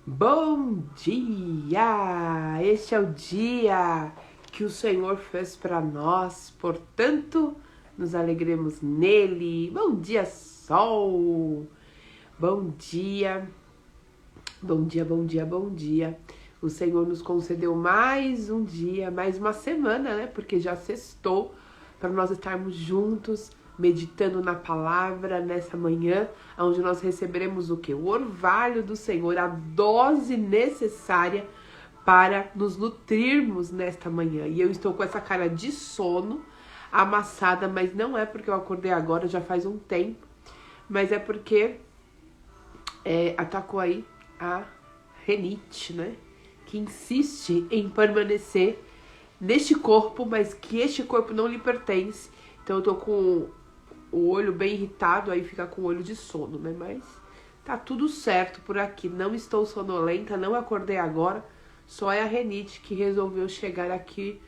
Bom dia! Este é o dia que o Senhor fez para nós, portanto, nos alegremos nele. Bom dia, sol! Bom dia, bom dia, bom dia, bom dia. O Senhor nos concedeu mais um dia, mais uma semana, né? Porque já sextou, para nós estarmos juntos, meditando na palavra nessa manhã, onde nós receberemos o quê? O orvalho do Senhor, a dose necessária para nos nutrirmos nesta manhã. E eu estou com essa cara de sono, amassada, mas não é porque eu acordei agora, já faz um tempo, mas é porque atacou aí a renite, né? Que insiste em permanecer neste corpo, mas que este corpo não lhe pertence. Então eu tô com o olho bem irritado, aí fica com o olho de sono, né? Mas tá tudo certo por aqui. Não estou sonolenta, não acordei agora. Só é a renite que resolveu chegar aqui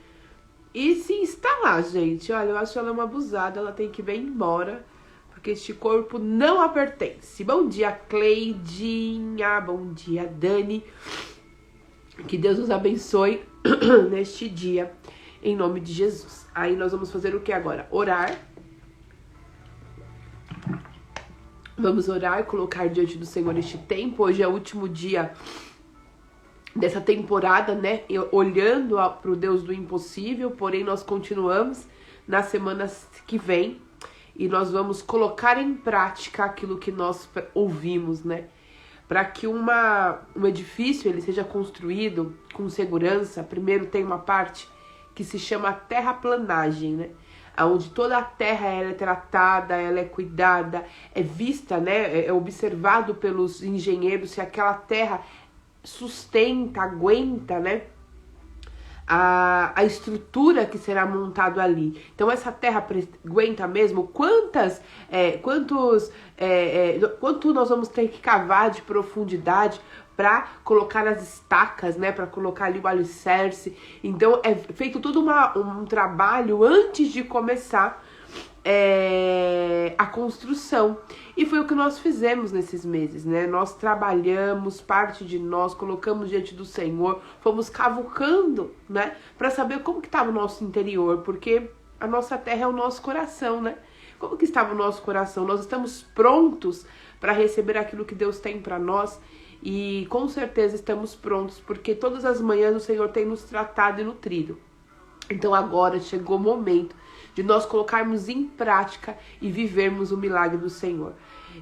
e se instalar, gente. Olha, eu acho ela uma abusada, ela tem que ir bem embora, porque este corpo não a pertence. Bom dia, Cleidinha. Bom dia, Dani. Que Deus nos abençoe neste dia, em nome de Jesus. Aí nós vamos fazer o que agora? Orar. Vamos orar e colocar diante do Senhor este tempo. Hoje é o último dia dessa temporada, né? Olhando para o Deus do impossível, porém nós continuamos nas semanas que vem e nós vamos colocar em prática aquilo que nós ouvimos, né? Para que um edifício ele seja construído com segurança, primeiro tem uma parte que se chama terraplanagem, né? Onde toda a terra ela é tratada, ela é cuidada, é vista, né? É observado pelos engenheiros se aquela terra sustenta, aguenta, né? A estrutura que será montado ali. Então essa terra aguenta mesmo? Quanto nós vamos ter que cavar de profundidade para colocar as estacas, né? Para colocar ali o alicerce. Então é feito todo um trabalho antes de começar a construção. E foi o que nós fizemos nesses meses, né? Nós trabalhamos, parte de nós, colocamos diante do Senhor, fomos cavucando, né? Para saber como que estava o nosso interior, porque a nossa terra é o nosso coração, né? Como que estava o nosso coração? Nós estamos prontos para receber aquilo que Deus tem para nós e com certeza estamos prontos, porque todas as manhãs o Senhor tem nos tratado e nutrido. Então agora chegou o momento de nós colocarmos em prática e vivermos o milagre do Senhor.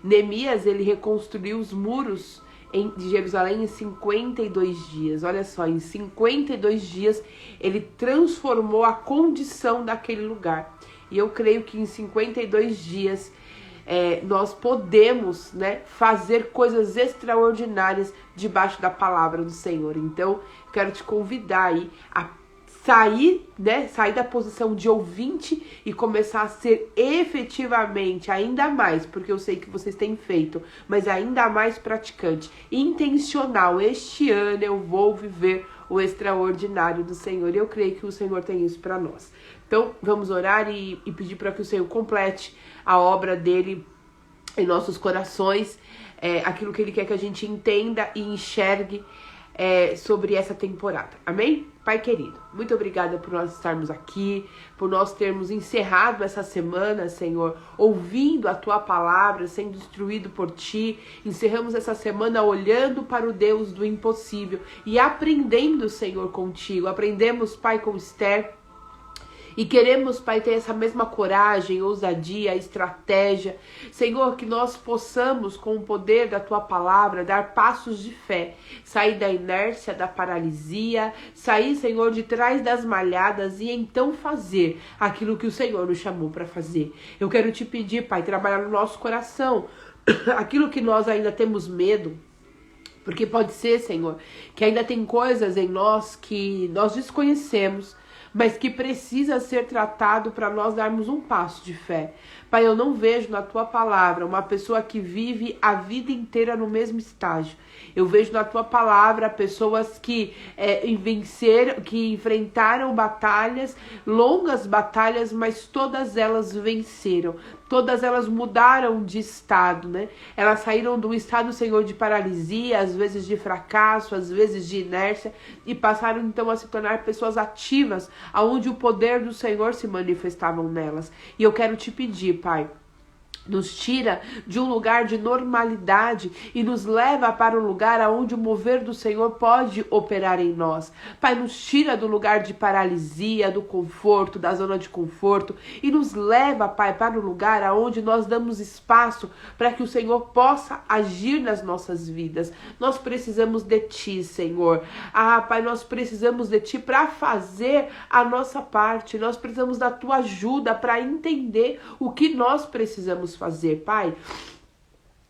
Neemias, ele reconstruiu os muros de Jerusalém em 52 dias. Olha só, em 52 dias ele transformou a condição daquele lugar. E eu creio que em 52 dias nós podemos, né, fazer coisas extraordinárias debaixo da palavra do Senhor. Então, quero te convidar aí a sair da posição de ouvinte e começar a ser efetivamente, ainda mais, porque eu sei que vocês têm feito, mas ainda mais praticante, intencional. Este ano eu vou viver o extraordinário do Senhor. Eu creio que o Senhor tem isso para nós. Então, vamos orar e pedir para que o Senhor complete a obra dele em nossos corações, aquilo que ele quer que a gente entenda e enxergue sobre essa temporada. Amém? Pai querido, muito obrigada por nós estarmos aqui, por nós termos encerrado essa semana, Senhor, ouvindo a Tua palavra, sendo instruído por Ti. Encerramos essa semana olhando para o Deus do impossível e aprendendo, Senhor, contigo. Aprendemos, Pai, com Esther. E queremos, Pai, ter essa mesma coragem, ousadia, estratégia. Senhor, que nós possamos, com o poder da Tua palavra, dar passos de fé. Sair da inércia, da paralisia. Sair, Senhor, de trás das malhadas e então fazer aquilo que o Senhor nos chamou para fazer. Eu quero te pedir, Pai, trabalhar no nosso coração. Aquilo que nós ainda temos medo. Porque pode ser, Senhor, que ainda tem coisas em nós que nós desconhecemos, mas que precisa ser tratado para nós darmos um passo de fé. Pai, eu não vejo na Tua palavra uma pessoa que vive a vida inteira no mesmo estágio. Eu vejo na Tua palavra pessoas que que enfrentaram batalhas, longas batalhas, mas todas elas venceram. todas elas mudaram de estado, né? Elas saíram do estado, Senhor, de paralisia, às vezes de fracasso, às vezes de inércia, e passaram então a se tornar pessoas ativas, aonde o poder do Senhor se manifestavam nelas. E eu quero te pedir, Pai, nos tira de um lugar de normalidade e nos leva para um lugar onde o mover do Senhor pode operar em nós. Pai, nos tira do lugar de paralisia, do conforto, da zona de conforto e nos leva, Pai, para um lugar onde nós damos espaço para que o Senhor possa agir nas nossas vidas. Nós precisamos de Ti, Senhor. Pai, nós precisamos de Ti para fazer a nossa parte. Nós precisamos da Tua ajuda para entender o que nós precisamos fazer, Pai.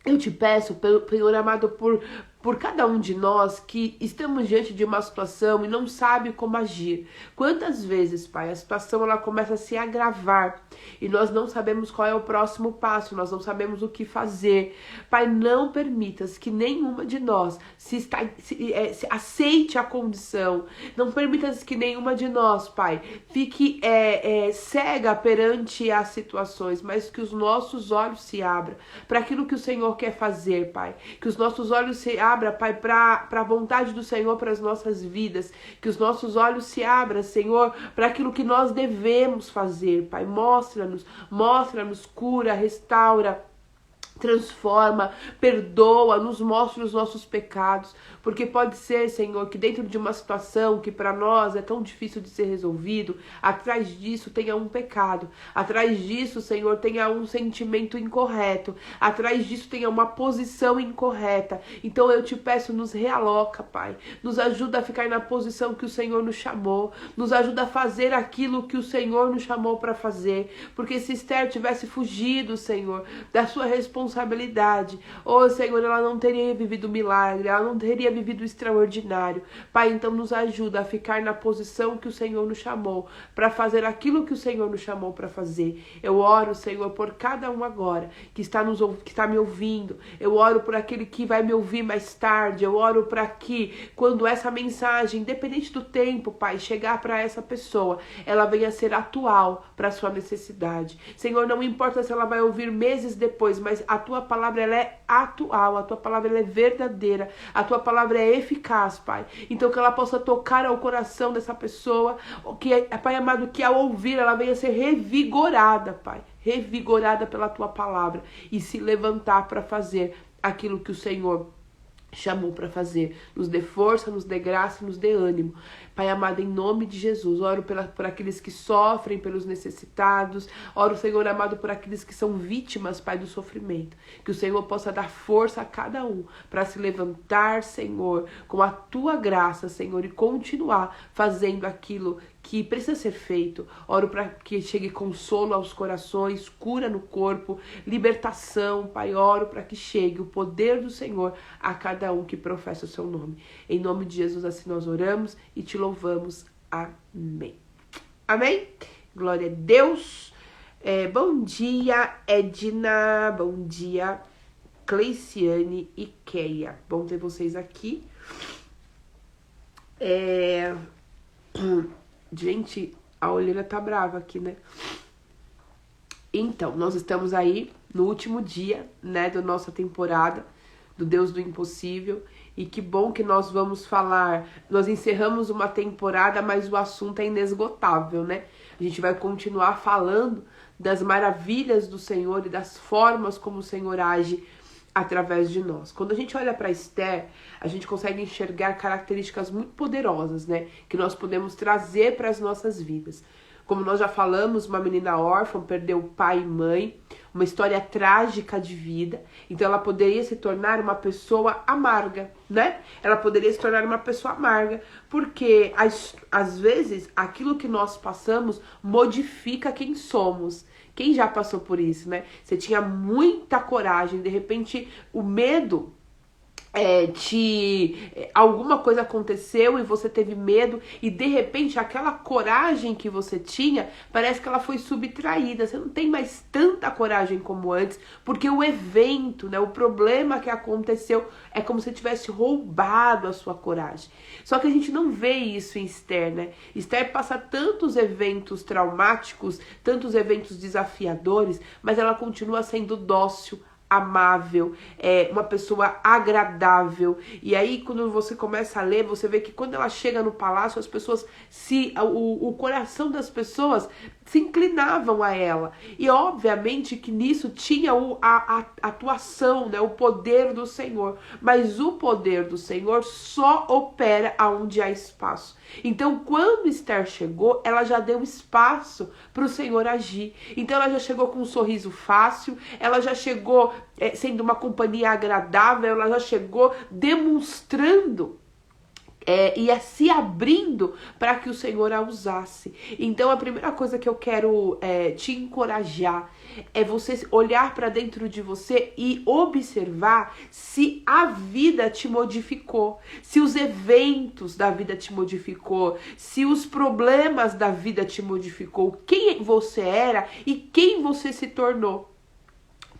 Eu te peço, Senhor amado, por cada um de nós que estamos diante de uma situação e não sabe como agir. Quantas vezes, Pai, a situação ela começa a se agravar e nós não sabemos qual é o próximo passo, nós não sabemos o que fazer. Pai, não permitas que nenhuma de nós se aceite a condição. Não permitas que nenhuma de nós, Pai, fique cega perante as situações, mas que os nossos olhos se abram para aquilo que o Senhor quer fazer, Pai. Que os nossos olhos se abram, Pai, para a vontade do Senhor para as nossas vidas. Que os nossos olhos se abram, Senhor, para aquilo que nós devemos fazer, Pai. Mostra-nos, cura, restaura, transforma, perdoa, nos mostra os nossos pecados, porque pode ser, Senhor, que dentro de uma situação que para nós é tão difícil de ser resolvido, atrás disso tenha um pecado, atrás disso, Senhor, tenha um sentimento incorreto, atrás disso tenha uma posição incorreta. Então eu te peço, nos realoca, Pai, nos ajuda a ficar na posição que o Senhor nos chamou, nos ajuda a fazer aquilo que o Senhor nos chamou para fazer, porque se Esther tivesse fugido, Senhor, da sua responsabilidade, Senhor, ela não teria vivido o milagre, ela não teria vivido o extraordinário. Pai, então nos ajuda a ficar na posição que o Senhor nos chamou, para fazer aquilo que o Senhor nos chamou para fazer. Eu oro, Senhor, por cada um agora que está me ouvindo. Eu oro por aquele que vai me ouvir mais tarde. Eu oro para que, quando essa mensagem, independente do tempo, Pai, chegar para essa pessoa, ela venha ser atual para a sua necessidade. Senhor, não importa se ela vai ouvir meses depois, mas a Tua palavra ela é atual, a Tua palavra ela é verdadeira, a Tua palavra é eficaz, Pai. Então que ela possa tocar ao coração dessa pessoa, que, Pai amado, que ao ouvir ela venha ser revigorada, Pai, revigorada pela Tua palavra e se levantar para fazer aquilo que o Senhor chamou para fazer. Nos dê força, nos dê graça, nos dê ânimo. Pai amado, em nome de Jesus, oro por aqueles que sofrem, pelos necessitados. Oro, Senhor amado, por aqueles que são vítimas, Pai, do sofrimento. Que o Senhor possa dar força a cada um para se levantar, Senhor, com a Tua graça, Senhor, e continuar fazendo aquilo que precisa ser feito. Oro para que chegue consolo aos corações, cura no corpo, libertação, Pai. Oro para que chegue o poder do Senhor a cada um que professa o Seu nome. Em nome de Jesus, assim nós oramos e te louvamos. Amém. Amém? Glória a Deus. Bom dia, Edna. Bom dia, Cleiciane e Keia. Bom ter vocês aqui. Gente, a Olheira tá brava aqui, né? Então, nós estamos aí no último dia, né, da nossa temporada do Deus do Impossível. E que bom que nós vamos falar. Nós encerramos uma temporada, mas o assunto é inesgotável, né? A gente vai continuar falando das maravilhas do Senhor e das formas como o Senhor age através de nós. Quando a gente olha para Esther, a gente consegue enxergar características muito poderosas, né? Que nós podemos trazer para as nossas vidas. Como nós já falamos, uma menina órfã perdeu pai e mãe, uma história trágica de vida. Então ela poderia se tornar uma pessoa amarga, né? Ela poderia se tornar uma pessoa amarga, porque às vezes aquilo que nós passamos modifica quem somos. Quem já passou por isso, né? Você tinha muita coragem, de repente o medo alguma coisa aconteceu e você teve medo e de repente aquela coragem que você tinha, parece que ela foi subtraída, você não tem mais tanta coragem como antes, porque o evento, né, o problema que aconteceu é como se tivesse roubado a sua coragem. Só que a gente não vê isso em Esther, né? Esther passa tantos eventos traumáticos, tantos eventos desafiadores, mas ela continua sendo dócil, amável, uma pessoa agradável. E aí quando você começa a ler, você vê que quando ela chega no palácio, as pessoas o coração das pessoas se inclinavam a ela. E obviamente que nisso tinha a atuação, né, o poder do Senhor. Mas o poder do Senhor só opera aonde há espaço. Então, quando Esther chegou, ela já deu espaço para o Senhor agir. Então, ela já chegou com um sorriso fácil, ela já chegou sendo uma companhia agradável, ela já chegou demonstrando ia se abrindo para que o Senhor a usasse. Então a primeira coisa que eu quero te encorajar é você olhar para dentro de você e observar se a vida te modificou, se os eventos da vida te modificou, se os problemas da vida te modificou, quem você era e quem você se tornou.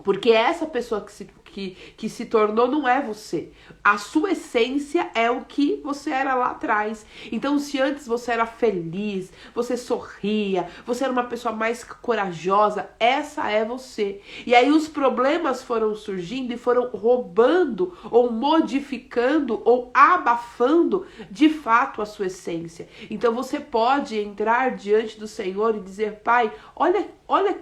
Porque essa pessoa que se tornou não é você. A sua essência é o que você era lá atrás. Então, se antes você era feliz, você sorria, você era uma pessoa mais corajosa, essa é você. E aí os problemas foram surgindo e foram roubando ou modificando ou abafando de fato a sua essência. Então, você pode entrar diante do Senhor e dizer: Pai, olha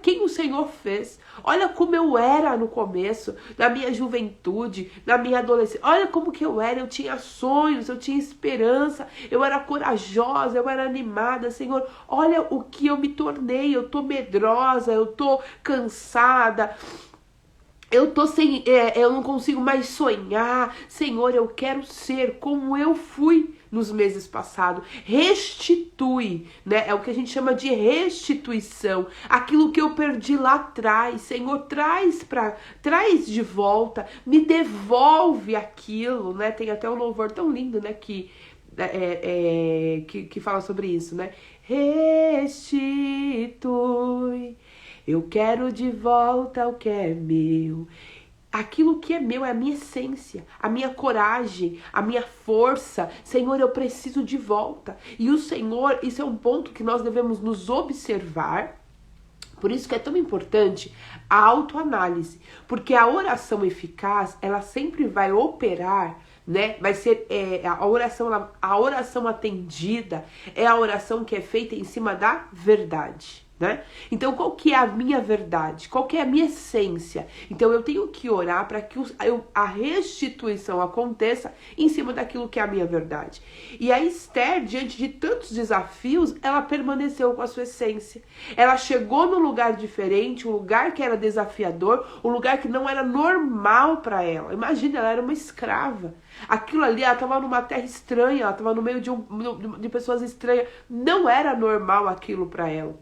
quem o Senhor fez. Olha como eu era no começo, na minha juventude, na minha adolescência. Olha como que eu era, eu tinha sonhos, eu tinha esperança, eu era corajosa, eu era animada. Senhor, olha o que eu me tornei, eu tô medrosa, eu tô cansada. Eu não consigo mais sonhar. Senhor, eu quero ser como eu fui nos meses passados. Restitui, né? É o que a gente chama de restituição. Aquilo que eu perdi lá atrás. Senhor, traz de volta. Me devolve aquilo, né? Tem até um louvor tão lindo, né? Que fala sobre isso, né? Restitui. Eu quero de volta o que é meu. Aquilo que é meu é a minha essência, a minha coragem, a minha força. Senhor, eu preciso de volta. E o Senhor, isso é um ponto que nós devemos nos observar. Por isso que é tão importante a autoanálise. Porque a oração eficaz, ela sempre vai operar, né? Vai ser a oração atendida, é a oração que é feita em cima da verdade. Né? Então, qual que é a minha verdade? Qual que é a minha essência? Então, eu tenho que orar para que a restituição aconteça em cima daquilo que é a minha verdade. E a Esther, diante de tantos desafios, ela permaneceu com a sua essência. Ela chegou num lugar diferente, um lugar que era desafiador, um lugar que não era normal para ela. Imagina, ela era uma escrava. Aquilo ali, ela estava numa terra estranha, ela estava no meio de pessoas estranhas. Não era normal aquilo para ela.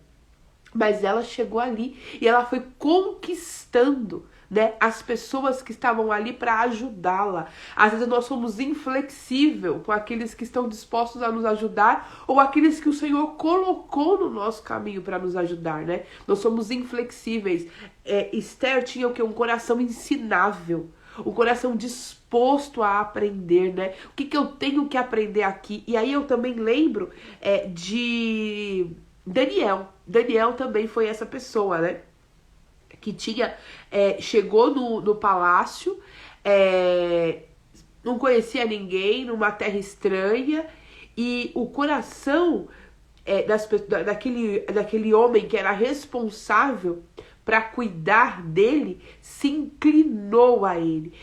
Mas ela chegou ali e ela foi conquistando, né, as pessoas que estavam ali para ajudá-la. Às vezes nós somos inflexíveis com aqueles que estão dispostos a nos ajudar ou aqueles que o Senhor colocou no nosso caminho para nos ajudar, né? Nós somos inflexíveis. Esther tinha o quê? Um coração ensinável. O coração disposto a aprender, né? O que eu tenho que aprender aqui? E aí eu também lembro de Daniel. Daniel também foi essa pessoa, né? Que chegou no palácio, não conhecia ninguém, numa terra estranha, e o coração daquele homem que era responsável para cuidar dele, se inclinou a ele.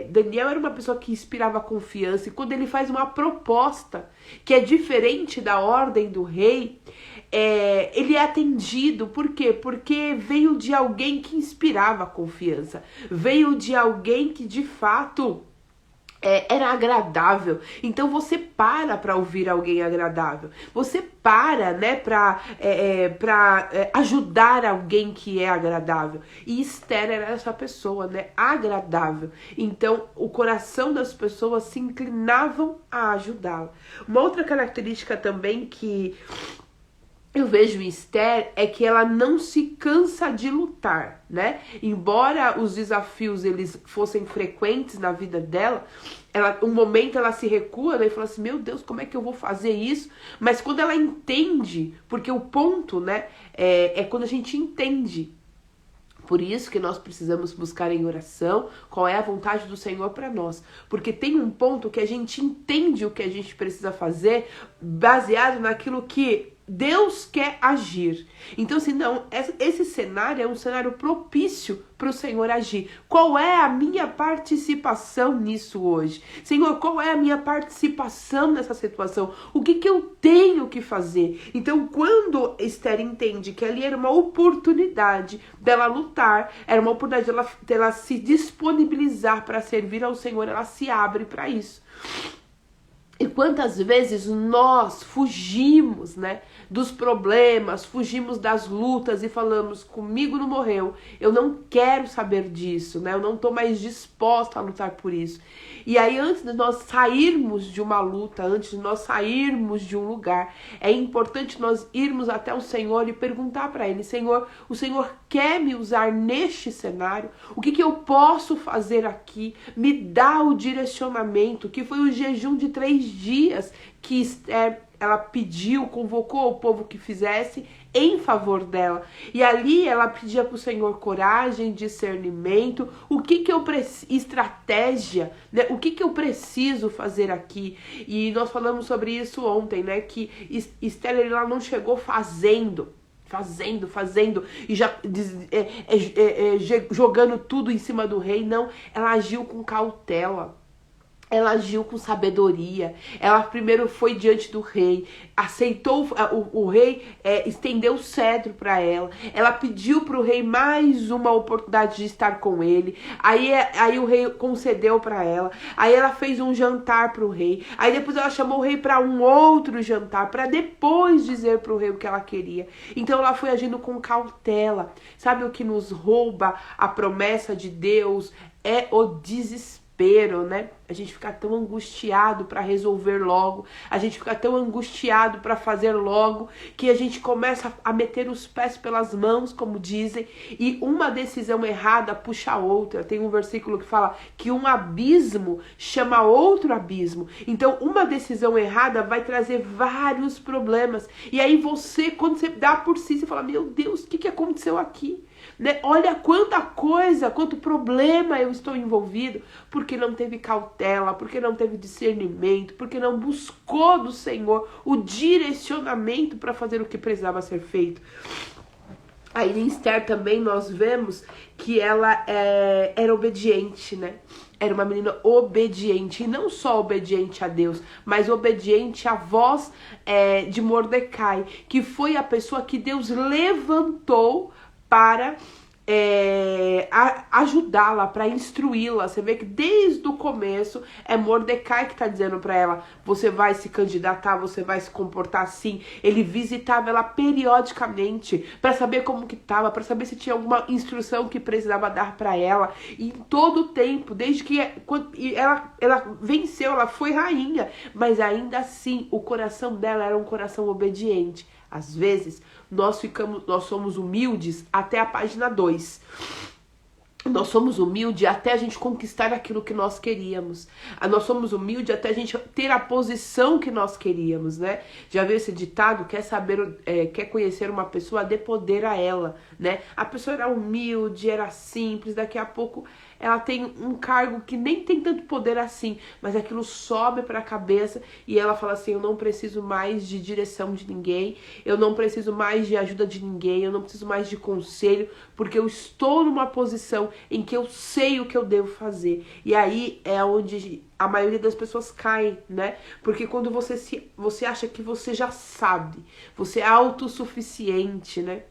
Daniel era uma pessoa que inspirava confiança, e quando ele faz uma proposta que é diferente da ordem do rei, ele é atendido. Por quê? Porque veio de alguém que inspirava confiança, veio de alguém que de fato era agradável. Então você para ouvir alguém agradável. Você para, né, para ajudar alguém que é agradável. E Esther era essa pessoa, né, agradável. Então o coração das pessoas se inclinavam a ajudá-la. Uma outra característica também que eu vejo em Esther é que ela não se cansa de lutar, né? Embora os desafios eles fossem frequentes na vida dela, um momento ela se recua, né, e fala assim, meu Deus, como é que eu vou fazer isso? Mas quando ela entende, porque o ponto, né, é quando a gente entende. Por isso que nós precisamos buscar em oração qual é a vontade do Senhor para nós. Porque tem um ponto que a gente entende o que a gente precisa fazer baseado naquilo que Deus quer agir. Então, assim, não, esse cenário é um cenário propício para o Senhor agir. Qual é a minha participação nisso hoje? Senhor, qual é a minha participação nessa situação? O que eu tenho que fazer? Então, quando Esther entende que ali era uma oportunidade dela lutar, era uma oportunidade dela se disponibilizar para servir ao Senhor, ela se abre para isso. E quantas vezes nós fugimos, né, dos problemas, fugimos das lutas e falamos, comigo não morreu, eu não quero saber disso, né, eu não estou mais disposta a lutar por isso. E aí antes de nós sairmos de uma luta, antes de nós sairmos de um lugar, é importante nós irmos até o Senhor e perguntar para Ele, Senhor, o Senhor quer me usar neste cenário? O que eu posso fazer aqui? Me dá o direcionamento, que foi o jejum de 3 dias que Esther, ela pediu, convocou o povo que fizesse em favor dela. E ali ela pedia para o Senhor coragem, discernimento, o que eu preciso, estratégia, né? O que eu preciso fazer aqui. E nós falamos sobre isso ontem, né? Que Esther, ela não chegou fazendo, e já jogando tudo em cima do rei, não. Ela agiu com cautela. Ela agiu com sabedoria. Ela primeiro foi diante do rei, aceitou, o rei estendeu o cetro para ela. Ela pediu para o rei mais uma oportunidade de estar com ele. Aí o rei concedeu para ela. Aí ela fez um jantar para o rei. Aí depois ela chamou o rei para um outro jantar, para depois dizer para o rei o que ela queria. Então ela foi agindo com cautela. Sabe o que nos rouba a promessa de Deus? É o desespero. Né? A gente fica tão angustiado para resolver logo, a gente fica tão angustiado para fazer logo, que a gente começa a meter os pés pelas mãos, como dizem, e uma decisão errada puxa a outra. Tem um versículo que fala que um abismo chama outro abismo. Então uma decisão errada vai trazer vários problemas. E aí você, quando você dá por si, você fala, meu Deus, o que aconteceu aqui? Né? Olha quanta coisa, quanto problema eu estou envolvido, porque não teve cautela, porque não teve discernimento, porque não buscou do Senhor o direcionamento para fazer o que precisava ser feito. Aí em Esther também nós vemos que ela era obediente, né? Era uma menina obediente, e não só obediente a Deus, mas obediente à voz de Mordecai, que foi a pessoa que Deus levantou para ajudá-la, para instruí-la. Você vê que desde o começo é Mordecai que está dizendo para ela, você vai se candidatar, você vai se comportar assim. Ele visitava ela periodicamente para saber como que estava, para saber se tinha alguma instrução que precisava dar para ela. E em todo o tempo, desde que ela venceu, ela foi rainha, mas ainda assim o coração dela era um coração obediente. Às vezes, nós somos humildes até a página 2. Nós somos humildes até a gente conquistar aquilo que nós queríamos. Nós somos humildes até a gente ter a posição que nós queríamos, né? Já viu esse ditado? Quer conhecer uma pessoa, dê poder a ela, né? A pessoa era humilde, era simples, daqui a pouco ela tem um cargo que nem tem tanto poder assim, mas aquilo sobe para a cabeça e ela fala assim, eu não preciso mais de direção de ninguém, eu não preciso mais de ajuda de ninguém, eu não preciso mais de conselho, porque eu estou numa posição em que eu sei o que eu devo fazer. E aí é onde a maioria das pessoas cai, né? Porque quando você acha que você já sabe, você é autossuficiente, né?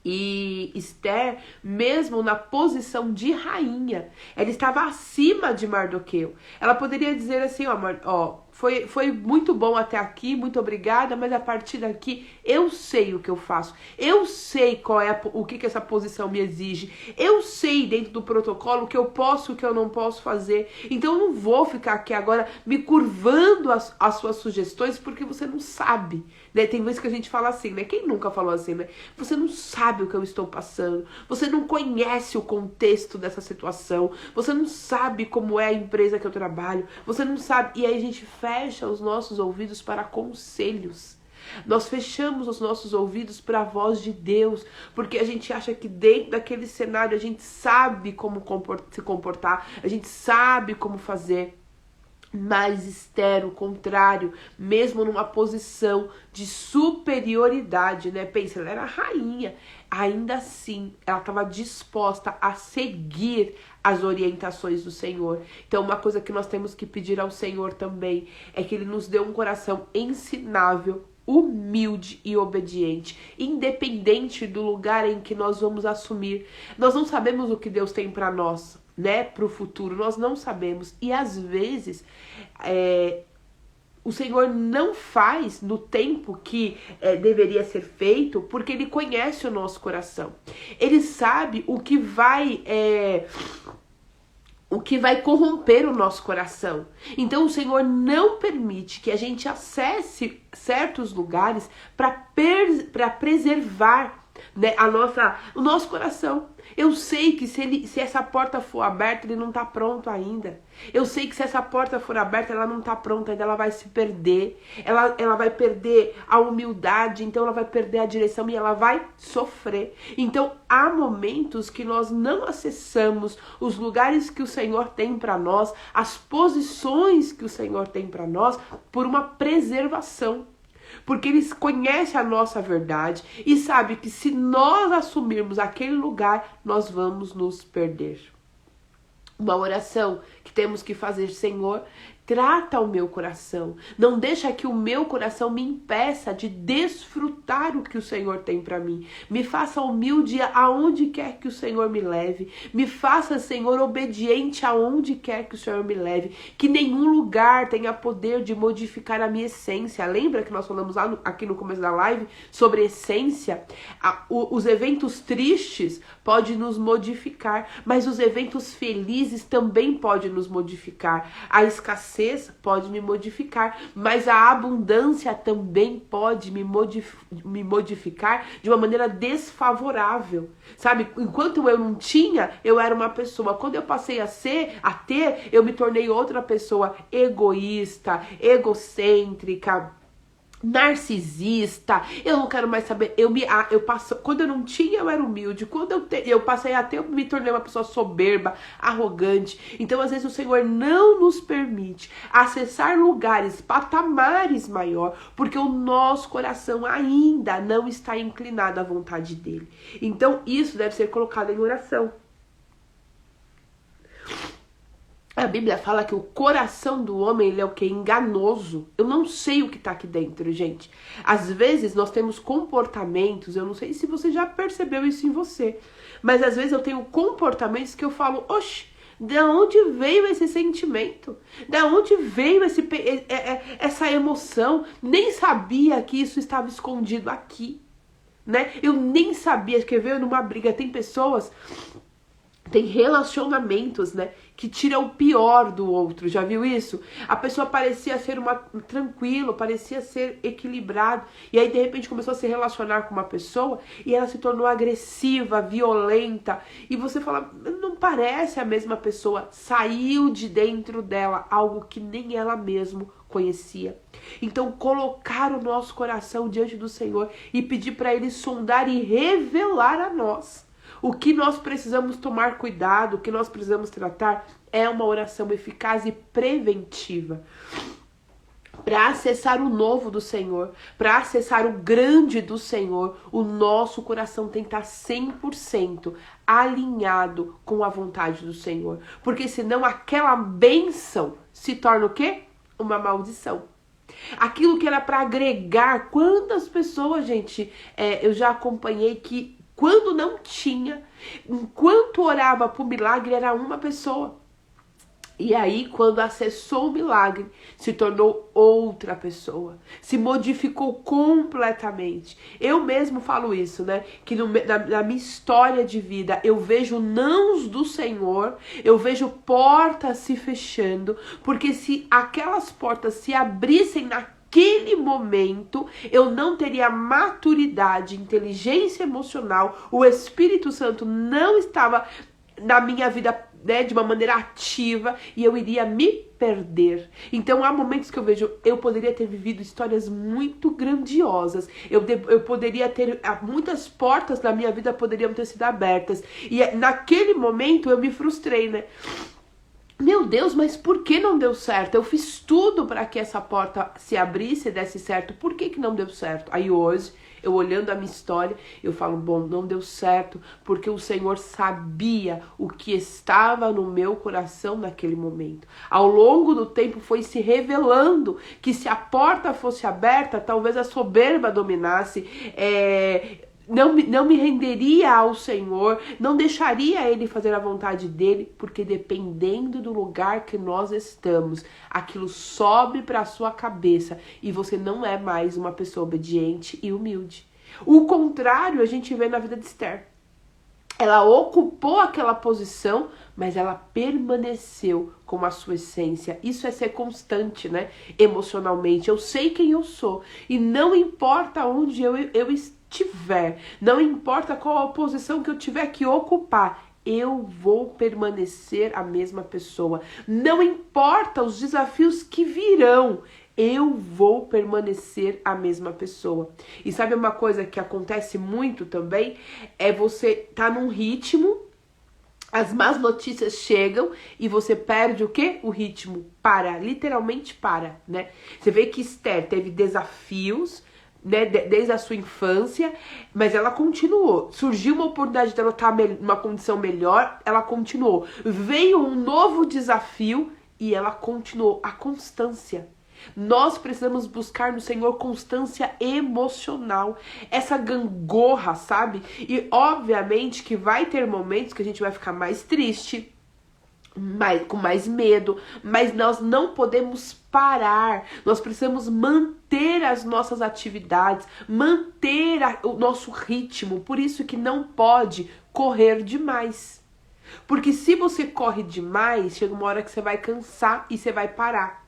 E Esther, mesmo na posição de rainha, ela estava acima de Mardoqueu. Ela poderia dizer assim, foi muito bom até aqui, muito obrigada, mas a partir daqui eu sei o que eu faço. Eu sei qual é o que essa posição me exige. Eu sei dentro do protocolo o que eu posso e o que eu não posso fazer. Então eu não vou ficar aqui agora me curvando às suas sugestões, porque você não sabe, né? Tem vezes que a gente fala assim, né? Quem nunca falou assim, né? Você não sabe o que eu estou passando. Você não conhece o contexto dessa situação. Você não sabe como é a empresa que eu trabalho. Você não sabe. E aí a gente fecha os nossos ouvidos para conselhos. Nós fechamos os nossos ouvidos para a voz de Deus, porque a gente acha que dentro daquele cenário a gente sabe como se comportar, a gente sabe como fazer. Mas Esther, o contrário, mesmo numa posição de superioridade, né? Pensa, ela era rainha, ainda assim, ela estava disposta a seguir as orientações do Senhor. Então, uma coisa que nós temos que pedir ao Senhor também é que Ele nos dê um coração ensinável, humilde e obediente, independente do lugar em que nós vamos assumir. Nós não sabemos o que Deus tem para nós, né, para o futuro, nós não sabemos. E às vezes o Senhor não faz no tempo que deveria ser feito, porque Ele conhece o nosso coração. Ele sabe o que vai corromper o nosso coração. Então o Senhor não permite que a gente acesse certos lugares para preservar, né, o nosso coração. Eu sei que se essa porta for aberta, ele não está pronto ainda. Eu sei que se essa porta for aberta, ela não está pronta ainda, ela vai se perder. Ela vai perder a humildade, então ela vai perder a direção e ela vai sofrer. Então há momentos que nós não acessamos os lugares que o Senhor tem para nós, as posições que o Senhor tem para nós, por uma preservação. Porque Ele conhece a nossa verdade e sabe que se nós assumirmos aquele lugar, nós vamos nos perder. Uma oração que temos que fazer: Senhor, trata o meu coração. Não deixa que o meu coração me impeça de desfrutar o que o Senhor tem para mim. Me faça humilde aonde quer que o Senhor me leve. Me faça, Senhor, obediente aonde quer que o Senhor me leve. Que nenhum lugar tenha poder de modificar a minha essência. Lembra que nós falamos lá aqui no começo da live sobre essência? Os eventos tristes podem nos modificar, mas os eventos felizes também podem nos modificar. A escassez pode me modificar, mas a abundância também pode me modificar de uma maneira desfavorável, sabe? Enquanto eu não tinha, eu era uma pessoa. Quando eu passei a ter, eu me tornei outra pessoa, egoísta, egocêntrica, narcisista. Eu não quero mais saber. Quando eu não tinha, eu era humilde. Quando eu passei a ter, eu me tornei uma pessoa soberba, arrogante. Então, às vezes, o Senhor não nos permite acessar lugares, patamares maior, porque o nosso coração ainda não está inclinado à vontade dele. Então, isso deve ser colocado em oração. A Bíblia fala que o coração do homem, ele é o que? Enganoso. Eu não sei o que tá aqui dentro, gente. Às vezes nós temos comportamentos, eu não sei se você já percebeu isso em você, mas às vezes eu tenho comportamentos que eu falo: oxe, de onde veio esse sentimento? De onde veio essa emoção? Nem sabia que isso estava escondido aqui, né? Eu nem sabia que veio numa briga. Tem pessoas... Tem relacionamentos, né, que tiram o pior do outro. Já viu isso? A pessoa parecia ser tranquilo, parecia ser equilibrado. E aí, de repente, começou a se relacionar com uma pessoa e ela se tornou agressiva, violenta. E você fala: não parece a mesma pessoa. Saiu de dentro dela algo que nem ela mesma conhecia. Então, colocar o nosso coração diante do Senhor e pedir para Ele sondar e revelar a nós o que nós precisamos tomar cuidado, o que nós precisamos tratar, é uma oração eficaz e preventiva. Para acessar o novo do Senhor, para acessar o grande do Senhor, o nosso coração tem que estar 100% alinhado com a vontade do Senhor. Porque senão aquela bênção se torna o quê? Uma maldição. Aquilo que era para agregar, quantas pessoas, gente, eu já acompanhei que Quando não tinha, enquanto orava pro milagre, era uma pessoa. E aí, quando acessou o milagre, se tornou outra pessoa. Se modificou completamente. Eu mesmo falo isso, né? Que na minha história de vida, eu vejo nãos do Senhor, eu vejo portas se fechando, porque se aquelas portas se abrissem naquele momento, eu não teria maturidade, inteligência emocional, o Espírito Santo não estava na minha vida, né, de uma maneira ativa, e eu iria me perder. Então há momentos que eu vejo, eu poderia ter vivido histórias muito grandiosas, eu poderia ter, muitas portas na minha vida poderiam ter sido abertas, e naquele momento eu me frustrei, né? Meu Deus, mas por que não deu certo? Eu fiz tudo para que essa porta se abrisse e desse certo. Por que não deu certo? Aí hoje, eu olhando a minha história, eu falo, bom, não deu certo porque o Senhor sabia o que estava no meu coração naquele momento. Ao longo do tempo foi se revelando que se a porta fosse aberta, talvez a soberba dominasse, não me renderia ao Senhor, não deixaria Ele fazer a vontade dEle, porque dependendo do lugar que nós estamos, aquilo sobe para a sua cabeça e você não é mais uma pessoa obediente e humilde. O contrário a gente vê na vida de Esther. Ela ocupou aquela posição, mas ela permaneceu com a sua essência. Isso é ser constante, né? Emocionalmente. Eu sei quem eu sou e não importa onde eu estiver, não importa qual a posição que eu tiver que ocupar, eu vou permanecer a mesma pessoa. Não importa os desafios que virão, eu vou permanecer a mesma pessoa. E sabe uma coisa que acontece muito também? É você tá num ritmo, as más notícias chegam e você perde o quê? O ritmo. Para, literalmente para, né? Você vê que Esther teve desafios, né, desde a sua infância, mas ela continuou. Surgiu uma oportunidade dela estar numa condição melhor, ela continuou. Veio um novo desafio e ela continuou. A constância. Nós precisamos buscar no Senhor constância emocional, essa gangorra, sabe? E obviamente que vai ter momentos que a gente vai ficar mais triste, com mais medo, mas nós não podemos parar, nós precisamos manter as nossas atividades, manter o nosso ritmo, por isso que não pode correr demais, porque se você corre demais, chega uma hora que você vai cansar e você vai parar.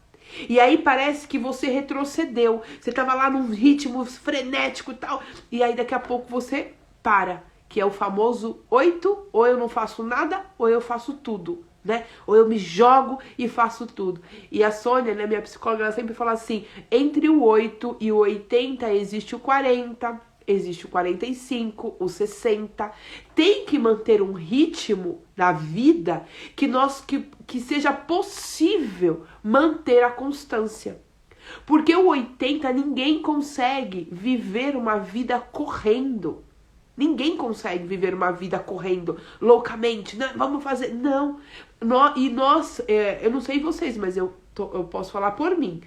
E aí parece que você retrocedeu, você tava lá num ritmo frenético e tal, e aí daqui a pouco você para, que é o famoso 8, ou eu não faço nada, ou eu faço tudo. Né? Ou eu me jogo e faço tudo. E a Sônia, né, minha psicóloga, ela sempre fala assim, entre o 8 e o 80 existe o 40, existe o 45, o 60. Tem que manter um ritmo na vida que seja possível manter a constância. Porque o 80 ninguém consegue viver uma vida correndo. Ninguém consegue viver uma vida correndo loucamente, né? Vamos fazer, não. E nós, eu não sei vocês, mas eu posso falar por mim.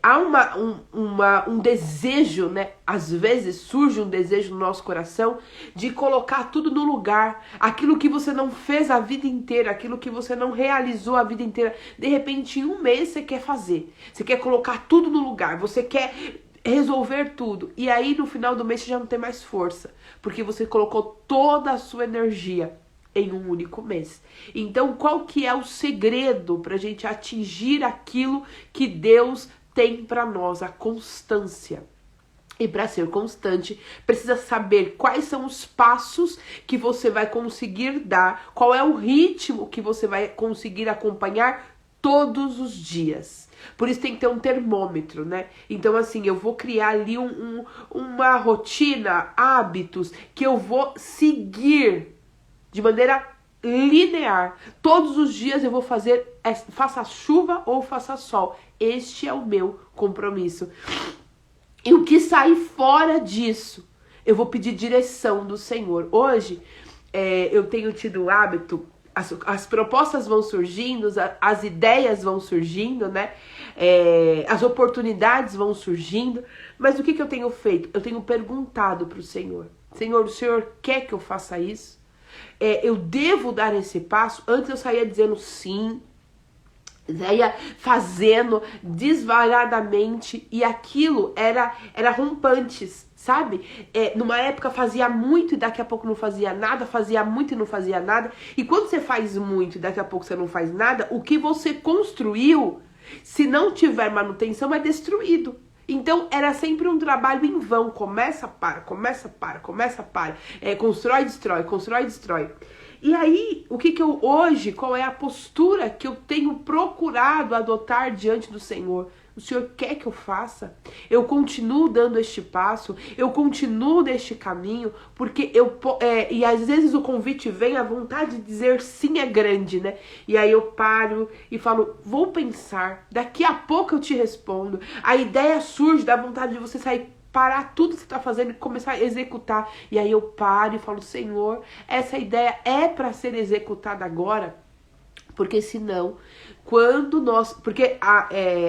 Há um desejo, né? Às vezes surge um desejo no nosso coração de colocar tudo no lugar. Aquilo que você não fez a vida inteira, aquilo que você não realizou a vida inteira. De repente, em um mês você quer fazer. Você quer colocar tudo no lugar. Você quer resolver tudo. E aí no final do mês você já não tem mais força. Porque você colocou toda a sua energia em um único mês. Então, qual que é o segredo para a gente atingir aquilo que Deus tem para nós? A constância. E para ser constante, precisa saber quais são os passos que você vai conseguir dar, qual é o ritmo que você vai conseguir acompanhar todos os dias. Por isso tem que ter um termômetro, né? Então, assim, eu vou criar ali uma rotina, hábitos que eu vou seguir de maneira linear. Todos os dias eu vou fazer, faça chuva ou faça sol. Este é o meu compromisso. E o que sair fora disso, eu vou pedir direção do Senhor. Hoje, eu tenho tido o hábito as propostas vão surgindo, as ideias vão surgindo, né? As oportunidades vão surgindo. Mas o que eu tenho feito? Eu tenho perguntado para o Senhor. Senhor, o Senhor quer que eu faça isso? Eu devo dar esse passo? Antes eu saía dizendo sim, saía fazendo desvaradamente, e aquilo era rompantes, sabe? Numa época fazia muito e daqui a pouco não fazia nada, fazia muito e não fazia nada. E quando você faz muito e daqui a pouco você não faz nada, o que você construiu, se não tiver manutenção, é destruído. Então era sempre um trabalho em vão. Começa, para, começa, para, começa, para. Constrói, destrói, constrói, destrói. E aí, hoje, qual é a postura que eu tenho procurado adotar diante do Senhor? O Senhor quer que eu faça? Eu continuo dando este passo, eu continuo neste caminho, porque e às vezes o convite vem, a vontade de dizer sim é grande, né? E aí eu paro e falo, vou pensar, daqui a pouco eu te respondo. A ideia surge da vontade de você sair, parar tudo que você está fazendo e começar a executar. E aí eu paro e falo, Senhor, essa ideia é para ser executada agora? Porque senão, porque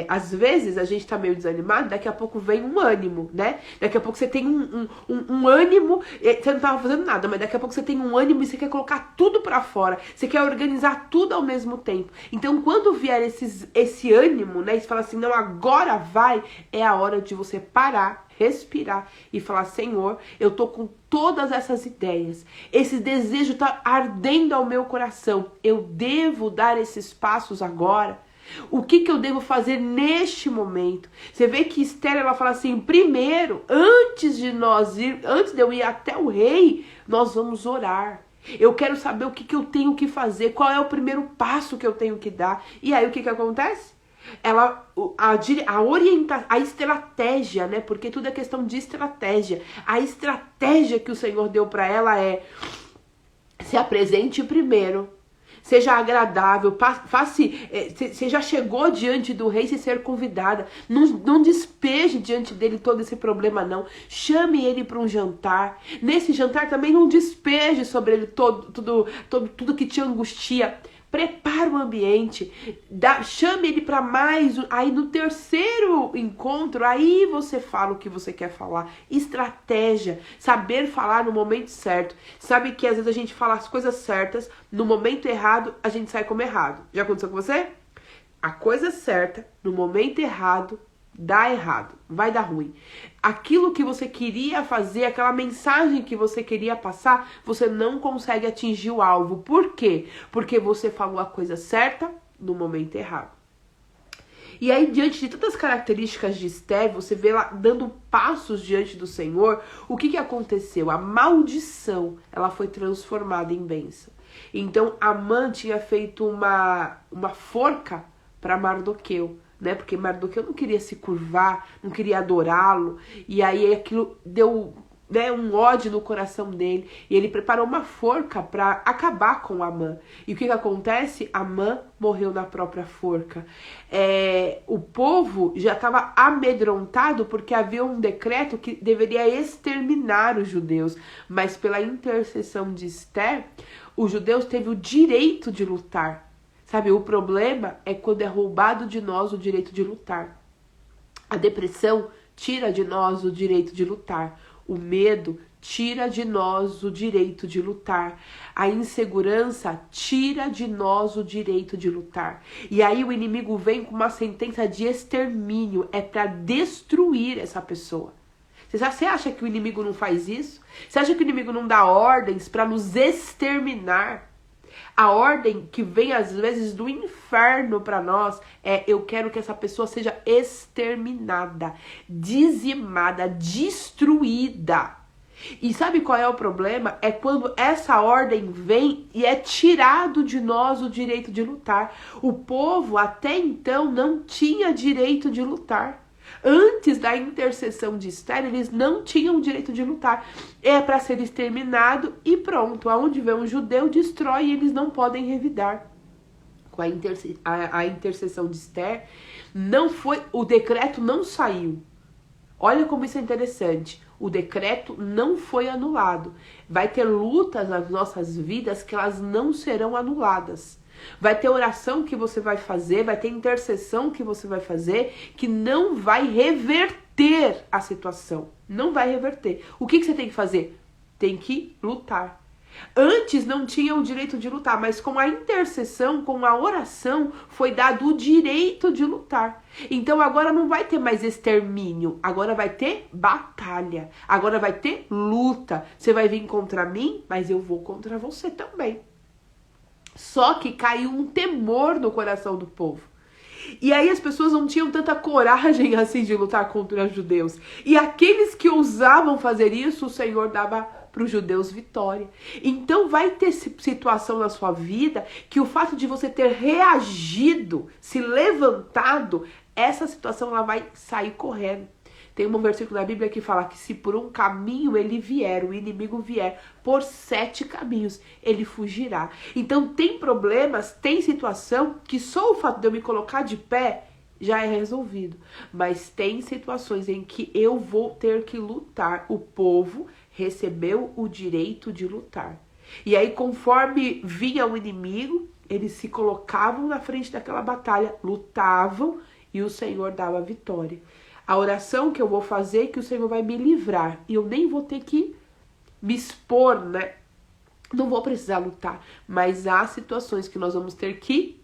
às vezes a gente tá meio desanimado, daqui a pouco vem um ânimo, né? Daqui a pouco você tem um ânimo, você não tava fazendo nada, mas daqui a pouco você tem um ânimo e você quer colocar tudo pra fora, você quer organizar tudo ao mesmo tempo. Então quando vier esse ânimo, né, e você fala assim, não, agora vai, é a hora de você parar, respirar e falar, Senhor, eu tô com todas essas ideias, esse desejo tá ardendo ao meu coração, eu devo dar esses passos agora? O que eu devo fazer neste momento? Você vê que Esther, ela fala assim, primeiro, antes de eu ir até o rei, nós vamos orar. Eu quero saber o que eu tenho que fazer, qual é o primeiro passo que eu tenho que dar. E aí o que acontece? A estratégia, né? Porque tudo é questão de estratégia. A estratégia que o Senhor deu para ela é: se apresente primeiro, seja agradável, você já chegou diante do rei sem ser convidada, não despeje diante dele todo esse problema não, chame ele para um jantar, nesse jantar também não despeje sobre ele tudo que te angustia. Prepara o ambiente, chame ele para mais, aí no terceiro encontro, aí você fala o que você quer falar. Estratégia, saber falar no momento certo. Sabe que às vezes a gente fala as coisas certas, no momento errado a gente sai como errado. Já aconteceu com você? A coisa certa, no momento errado, dá errado, vai dar ruim. Aquilo que você queria fazer, aquela mensagem que você queria passar, você não consegue atingir o alvo. Por quê? Porque você falou a coisa certa no momento errado. E aí, diante de tantas características de Esther, você vê ela dando passos diante do Senhor, o que aconteceu? A maldição, ela foi transformada em bênção. Então, Amã tinha feito uma forca para Mardoqueu, né? Porque Mardoqueu não queria se curvar, não queria adorá-lo, e aí aquilo deu, né, um ódio no coração dele, e ele preparou uma forca para acabar com Amã. E o que acontece? Amã morreu na própria forca. O povo já estava amedrontado porque havia um decreto que deveria exterminar os judeus, mas pela intercessão de Esther, os judeus teve o direito de lutar. Sabe, o problema é quando é roubado de nós o direito de lutar. A depressão tira de nós o direito de lutar. O medo tira de nós o direito de lutar. A insegurança tira de nós o direito de lutar. E aí o inimigo vem com uma sentença de extermínio. É para destruir essa pessoa. Você acha que o inimigo não faz isso? Você acha que o inimigo não dá ordens para nos exterminar? A ordem que vem às vezes do inferno para nós é: eu quero que essa pessoa seja exterminada, dizimada, destruída. E sabe qual é o problema? É quando essa ordem vem e é tirado de nós o direito de lutar. O povo até então não tinha direito de lutar. Antes da intercessão de Esther, eles não tinham o direito de lutar. É para ser exterminado e pronto. Aonde vem um judeu, destrói e eles não podem revidar. Com a intercessão de Esther, o decreto não saiu. Olha como isso é interessante. O decreto não foi anulado. Vai ter lutas nas nossas vidas que elas não serão anuladas. Vai ter oração que você vai fazer, vai ter intercessão que você vai fazer, que não vai reverter a situação. Não vai reverter. O que você tem que fazer? Tem que lutar. Antes não tinha o direito de lutar, mas com a intercessão, com a oração, foi dado o direito de lutar. Então agora não vai ter mais extermínio, agora vai ter batalha, agora vai ter luta. Você vai vir contra mim, mas eu vou contra você também. Só que caiu um temor no coração do povo. E aí as pessoas não tinham tanta coragem assim de lutar contra os judeus. E aqueles que ousavam fazer isso, o Senhor dava para os judeus vitória. Então vai ter situação na sua vida que o fato de você ter reagido, se levantado, essa situação ela vai sair correndo. Tem um versículo na Bíblia que fala que se por um caminho ele vier, o inimigo vier, por 7 caminhos ele fugirá. Então tem problemas, tem situação que só o fato de eu me colocar de pé já é resolvido. Mas tem situações em que eu vou ter que lutar. O povo recebeu o direito de lutar. E aí conforme vinha o inimigo, eles se colocavam na frente daquela batalha, lutavam e o Senhor dava vitória. A oração que eu vou fazer é que o Senhor vai me livrar. E eu nem vou ter que me expor, né? Não vou precisar lutar. Mas há situações que nós vamos ter que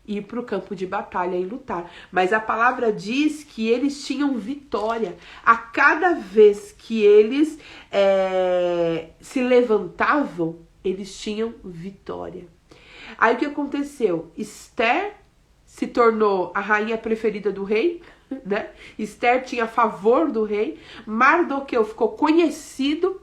ir para o campo de batalha e lutar. Mas a palavra diz que eles tinham vitória. A cada vez que eles se levantavam, eles tinham vitória. Aí o que aconteceu? Esther se tornou a rainha preferida do rei, né? Esther tinha favor do rei. Mardoqueu ficou conhecido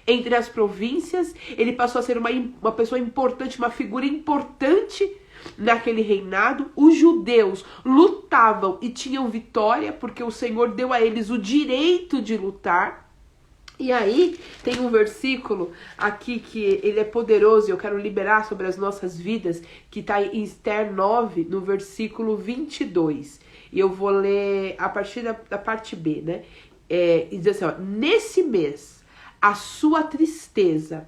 entre as províncias. Ele passou a ser uma pessoa importante, uma figura importante naquele reinado. Os judeus lutavam e tinham vitória, porque o Senhor deu a eles o direito de lutar. E aí tem um versículo aqui que ele é poderoso e eu quero liberar sobre as nossas vidas, que está em Esther 9, no versículo 22. E eu vou ler a partir da parte B, né? E diz assim, ó: nesse mês, a sua tristeza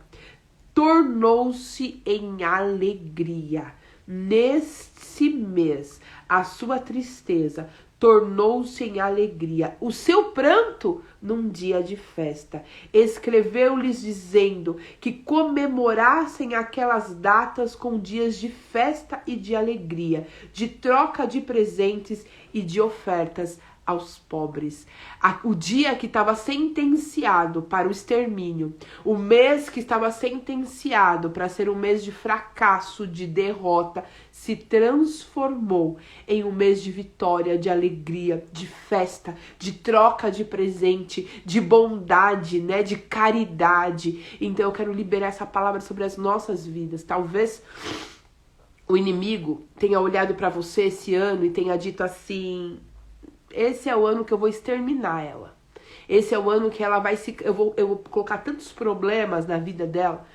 tornou-se em alegria. Nesse mês, a sua tristeza tornou-se em alegria. O seu pranto num dia de festa. Escreveu-lhes dizendo que comemorassem aquelas datas com dias de festa e de alegria, de troca de presentes e de ofertas aos pobres. O dia que estava sentenciado para o extermínio, o mês que estava sentenciado para ser um mês de fracasso, de derrota, se transformou em um mês de vitória, de alegria, de festa, de troca de presente, de bondade, né, de caridade. Então eu quero liberar essa palavra sobre as nossas vidas. Talvez o inimigo tenha olhado para você esse ano e tenha dito assim: esse é o ano que eu vou exterminar ela. Esse é o ano que ela vai se... Eu vou colocar tantos problemas na vida dela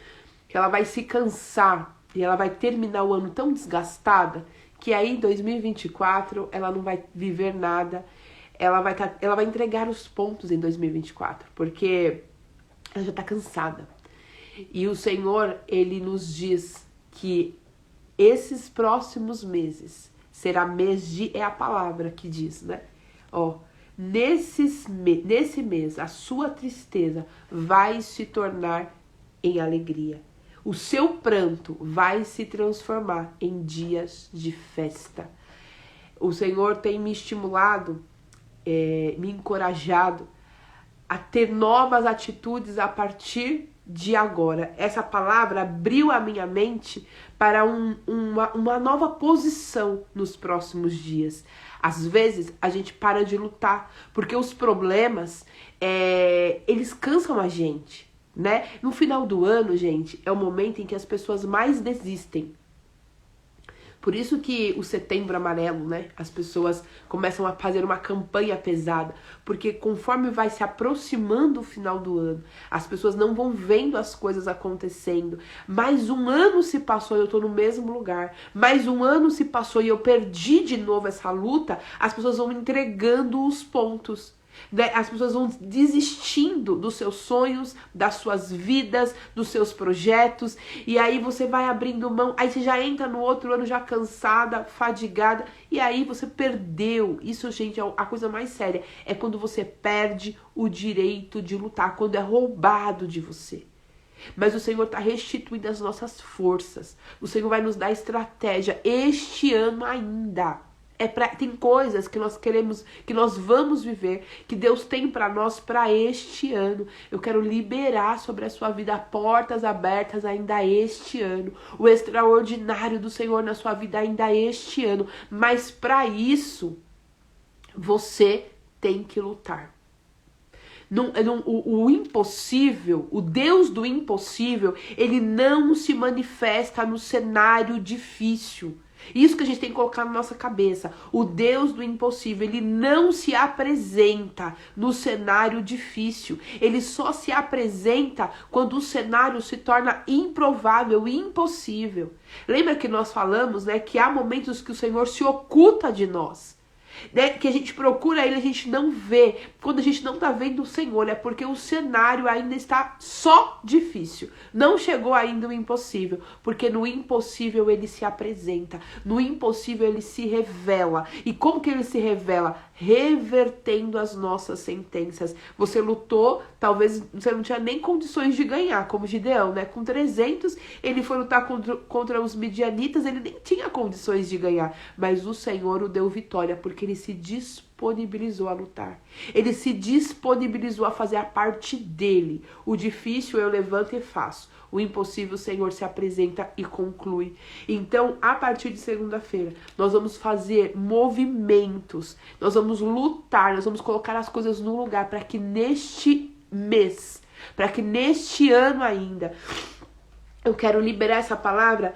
que ela vai se cansar e ela vai terminar o ano tão desgastada que aí em 2024 ela não vai viver nada. Ela vai entregar os pontos em 2024, porque ela já está cansada. E o Senhor, Ele nos diz que esses próximos meses será mês de... É a palavra que diz, né? Ó, nesse mês, a sua tristeza vai se tornar em alegria. O seu pranto vai se transformar em dias de festa. O Senhor tem me estimulado, me encorajado a ter novas atitudes a partir de agora. Essa palavra abriu a minha mente para uma nova posição nos próximos dias. Às vezes a gente para de lutar, porque os problemas, eles cansam a gente, né? No final do ano, gente, é o momento em que as pessoas mais desistem. Por isso que o Setembro Amarelo, né? As pessoas começam a fazer uma campanha pesada, porque conforme vai se aproximando o final do ano, as pessoas não vão vendo as coisas acontecendo. Mais um ano se passou e eu tô no mesmo lugar. Mais um ano se passou e eu perdi de novo essa luta. As pessoas vão entregando os pontos. Né? As pessoas vão desistindo dos seus sonhos, das suas vidas, dos seus projetos, e aí você vai abrindo mão, aí você já entra no outro ano já cansada, fadigada, e aí você perdeu. Isso, gente, é a coisa mais séria. É quando você perde o direito de lutar, quando é roubado de você. Mas o Senhor está restituindo as nossas forças. O Senhor vai nos dar estratégia este ano ainda. Tem coisas que nós queremos, que nós vamos viver, que Deus tem para nós para este ano. Eu quero liberar sobre a sua vida portas abertas ainda este ano. O extraordinário do Senhor na sua vida ainda este ano. Mas para isso, você tem que lutar. O impossível, o Deus do impossível, ele não se manifesta no cenário difícil. Isso que a gente tem que colocar na nossa cabeça. O Deus do impossível, ele não se apresenta no cenário difícil. Ele só se apresenta quando o cenário se torna improvável e impossível. Lembra que nós falamos, né, que há momentos que o Senhor se oculta de nós. Né, que a gente procura ele, a gente não vê. Quando a gente não tá vendo o Senhor, é porque o cenário ainda está só difícil. Não chegou ainda o impossível. Porque no impossível ele se apresenta. No impossível ele se revela. E como que ele se revela? Revertendo as nossas sentenças. Você lutou, talvez você não tinha nem condições de ganhar, como Gideão, né? Com 300, ele foi lutar contra os midianitas, ele nem tinha condições de ganhar. Mas o Senhor o deu vitória, porque ele se disponibilizou a lutar. Ele se disponibilizou a fazer a parte dele. O difícil eu levanto e faço. O impossível o Senhor se apresenta e conclui. Então, a partir de segunda-feira, nós vamos fazer movimentos. Nós vamos lutar, nós vamos colocar as coisas no lugar para que neste mês, para que neste ano ainda, eu quero liberar essa palavra,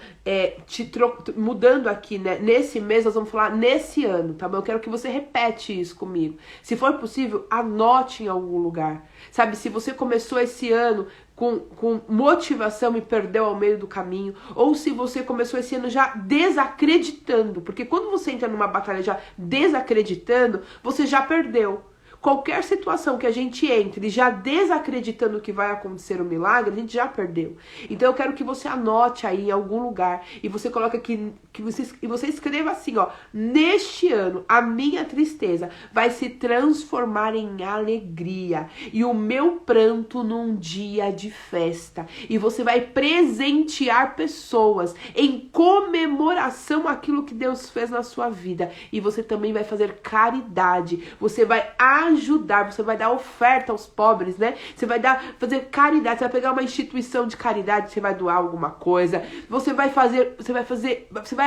mudando aqui, né? Nesse mês nós vamos falar nesse ano, tá bom? Eu quero que você repete isso comigo. Se for possível, anote em algum lugar. Sabe, se você começou esse ano com motivação e perdeu ao meio do caminho, ou se você começou esse ano já desacreditando, porque quando você entra numa batalha já desacreditando, você já perdeu. Qualquer situação que a gente entre já desacreditando que vai acontecer um milagre, a gente já perdeu. Então eu quero que você anote aí em algum lugar e você coloca aqui, que você escreva assim, ó: neste ano a minha tristeza vai se transformar em alegria e o meu pranto num dia de festa. E você vai presentear pessoas em comemoração àquilo que Deus fez na sua vida. E você também vai fazer caridade. Você vai ajudar, você vai dar oferta aos pobres, né? Você vai fazer caridade, você vai pegar uma instituição de caridade, você vai doar alguma coisa, você vai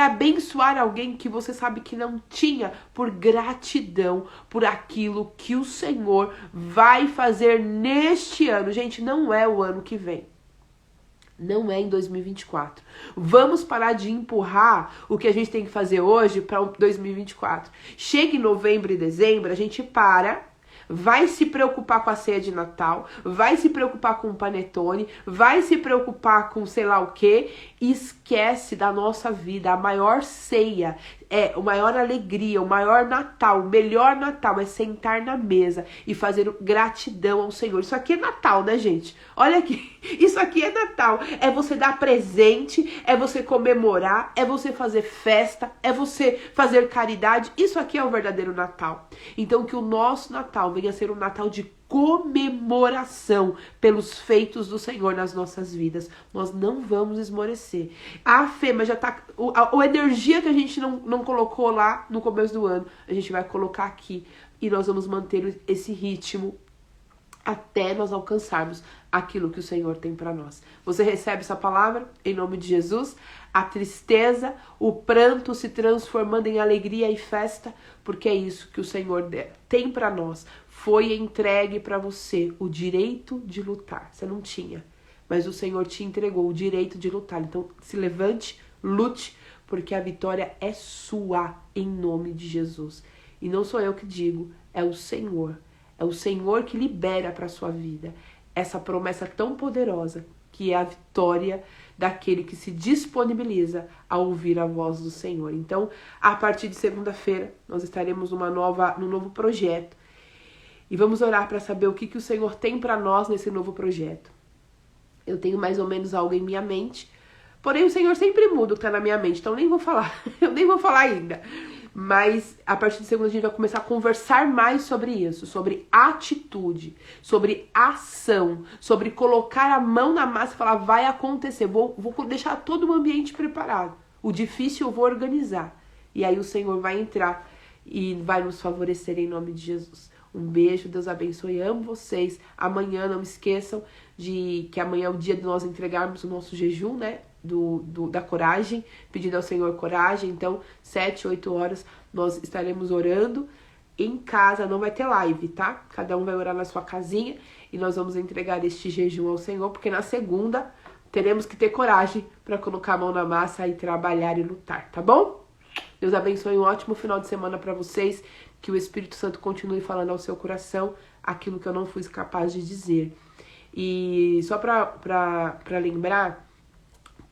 abençoar alguém que você sabe que não tinha, por gratidão por aquilo que o Senhor vai fazer neste ano. Gente, não é o ano que vem. Não é em 2024. Vamos parar de empurrar o que a gente tem que fazer hoje para 2024. Chega em novembro e dezembro, a gente vai se preocupar com a ceia de Natal, vai se preocupar com o panetone, vai se preocupar com sei lá o quê, e esquece da nossa vida. A maior ceia, a maior alegria, o maior Natal, o melhor Natal é sentar na mesa e fazer gratidão ao Senhor. Isso aqui é Natal, né, gente? Olha aqui, isso aqui é Natal. É você dar presente, é você comemorar, é você fazer festa, é você fazer caridade. Isso aqui é o verdadeiro Natal. Então que o nosso Natal venha a ser um Natal de comemoração pelos feitos do Senhor nas nossas vidas. Nós não vamos esmorecer. A fé, mas já tá... A energia que a gente não colocou lá no começo do ano, a gente vai colocar aqui. E nós vamos manter esse ritmo até nós alcançarmos aquilo que o Senhor tem para nós. Você recebe essa palavra em nome de Jesus? A tristeza, o pranto se transformando em alegria e festa, porque é isso que o Senhor tem para nós. Foi entregue para você o direito de lutar. Você não tinha, mas o Senhor te entregou o direito de lutar. Então se levante, lute, porque a vitória é sua em nome de Jesus. E não sou eu que digo, é o Senhor. É o Senhor que libera para a sua vida essa promessa tão poderosa, que é a vitória daquele que se disponibiliza a ouvir a voz do Senhor. Então, a partir de segunda-feira, nós estaremos num novo projeto. E vamos orar para saber o que o Senhor tem para nós nesse novo projeto. Eu tenho mais ou menos algo em minha mente, porém o Senhor sempre muda o que está na minha mente, então nem vou falar, eu nem vou falar ainda. Mas a partir de segunda a gente vai começar a conversar mais sobre isso, sobre atitude, sobre ação, sobre colocar a mão na massa e falar, vai acontecer, vou deixar todo o ambiente preparado. O difícil eu vou organizar. E aí o Senhor vai entrar e vai nos favorecer em nome de Jesus. Um beijo, Deus abençoe, amo vocês. Amanhã, não esqueçam de que amanhã é o dia de nós entregarmos o nosso jejum, né? Da coragem, pedindo ao Senhor coragem. Então, 7, 8 horas nós estaremos orando em casa, não vai ter live, tá? Cada um vai orar na sua casinha e nós vamos entregar este jejum ao Senhor, porque na segunda teremos que ter coragem para colocar a mão na massa e trabalhar e lutar, tá bom? Deus abençoe, um ótimo final de semana para vocês, que o Espírito Santo continue falando ao seu coração aquilo que eu não fui capaz de dizer. E só para lembrar,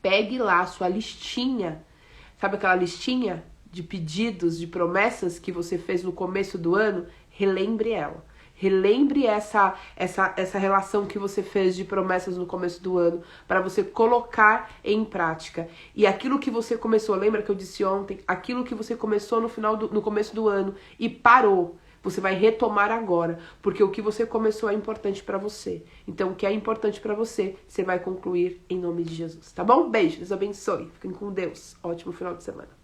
pegue lá a sua listinha, sabe aquela listinha de pedidos, de promessas que você fez no começo do ano? Relembre ela. Relembre essa relação que você fez de promessas no começo do ano, para você colocar em prática. E aquilo que você começou, lembra que eu disse ontem, aquilo que você começou no começo do ano e parou, você vai retomar agora, porque o que você começou é importante para você. Então, o que é importante para você, você vai concluir em nome de Jesus, tá bom? Beijo, Deus abençoe. Fiquem com Deus. Ótimo final de semana.